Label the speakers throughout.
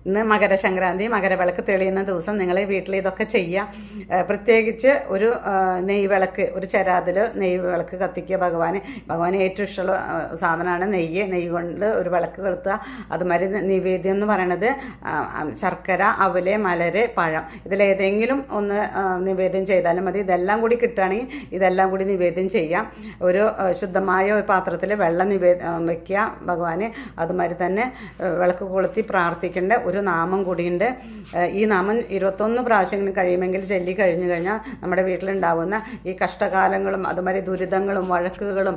Speaker 1: ഇന്ന് മകരസംക്രാന്തി, മകരവിളക്ക് തെളിയുന്ന ദിവസം നിങ്ങൾ വീട്ടിൽ ഇതൊക്കെ ചെയ്യാം. പ്രത്യേകിച്ച് ഒരു നെയ്വിളക്ക്, ഒരു ചരാതിൽ നെയ്വിളക്ക് കത്തിക്കുക. ഭഗവാന് ഏറ്റവും ഇഷ്ടമുള്ള സാധനമാണ് നെയ്യ് കൊണ്ട് ഒരു വിളക്ക് കൊളുത്തുക. അതുമാതിരി നിവേദ്യം എന്ന് പറയണത് ശർക്കര, അവല്, മലര്, പഴം, ഇതിലേതെങ്കിലും ഒന്ന് നിവേദ്യം ചെയ്താലും മതി. ഇതെല്ലാം കൂടി കിട്ടുകയാണെങ്കിൽ ഇതെല്ലാം കൂടി നിവേദ്യം ചെയ്യാം. ഒരു ശുദ്ധമായ ഒരു പാത്രത്തിൽ വെള്ളം വയ്ക്കുക ഭഗവാന്. അതുമാതിരി തന്നെ വിളക്ക് കൊളുത്തി പ്രാർത്ഥിക്കേണ്ട ഒരു നാമം കൂടിയുണ്ട്. ഈ നാമം 21 പ്രാവശ്യങ്ങളും കഴിയുമെങ്കിൽ ചൊല്ലി കഴിഞ്ഞു കഴിഞ്ഞാൽ നമ്മുടെ വീട്ടിലുണ്ടാവുന്ന ഈ കഷ്ടകാലങ്ങളും അതുമാതിരി ദുരിതങ്ങളും വഴക്കുകളും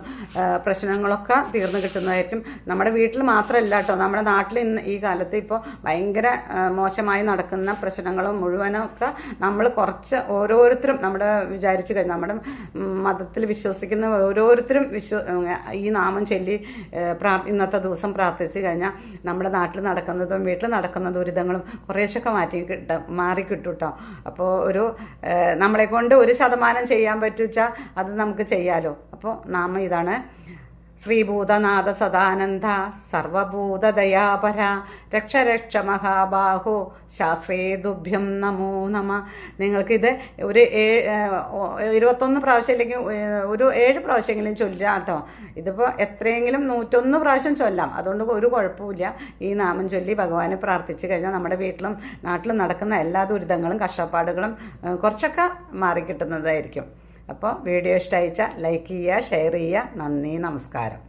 Speaker 1: പ്രശ്നങ്ങളൊക്കെ തീർന്നു കിട്ടുന്നതായിരിക്കും. നമ്മുടെ വീട്ടിൽ മാത്രമല്ല കേട്ടോ, നമ്മുടെ നാട്ടിൽ ഇന്ന് ഈ കാലത്ത് ഇപ്പോൾ ഭയങ്കര മോശമായി നടക്കുന്ന പ്രശ്നങ്ങളും മുഴുവനും ഒക്കെ നമ്മൾ കുറച്ച് ഓരോരുത്തരും നമ്മുടെ വിചാരിച്ചു കഴിഞ്ഞാൽ, നമ്മുടെ മതത്തിൽ വിശ്വസിക്കുന്ന ഓരോരുത്തരും ഈ നാമം ചൊല്ലി ഇന്നത്തെ ദിവസം പ്രാർത്ഥിച്ചു കഴിഞ്ഞാൽ നമ്മുടെ നാട്ടിൽ നടക്കുന്നതും വീട്ടിൽ നടക്കുന്ന ദുരിതങ്ങളും കുറേശ്ശൊക്കെ മാറിക്കിട്ടും കേട്ടോ. അപ്പോൾ നമ്മളെ കൊണ്ട് 1% ചെയ്യാൻ പറ്റുവെച്ചാൽ അത് നമുക്ക് ചെയ്യാലോ. അപ്പോൾ നാമം ഇതാണ്: ശ്രീഭൂതനാഥ സദാനന്ദ സർവഭൂതദയാപര രക്ഷ രക്ഷ മഹാബാഹോ ശാസ്ത്രേതുഭ്യം നമോ നമ. നിങ്ങൾക്കിത് ഒരു 21 പ്രാവശ്യം അല്ലെങ്കിൽ ഒരു 7 പ്രാവശ്യമെങ്കിലും ചൊല്ലാം കേട്ടോ. ഇതിപ്പോൾ എത്രയെങ്കിലും 101 പ്രാവശ്യം ചൊല്ലാം, അതുകൊണ്ട് ഒരു കുഴപ്പമില്ല. ഈ നാമം ചൊല്ലി ഭഗവാനെ പ്രാർത്ഥിച്ചു കഴിഞ്ഞാൽ നമ്മുടെ വീട്ടിലും നാട്ടിലും നടക്കുന്ന എല്ലാ ദുരിതങ്ങളും കഷ്ടപ്പാടുകളും കുറച്ചൊക്കെ മാറിക്കിട്ടുന്നതായിരിക്കും. അപ്പോൾ വീഡിയോ ഇഷ്ടമായിച്ചാൽ ലൈക്ക് ചെയ്യുക, ഷെയർ ചെയ്യുക. നന്ദി, നമസ്കാരം.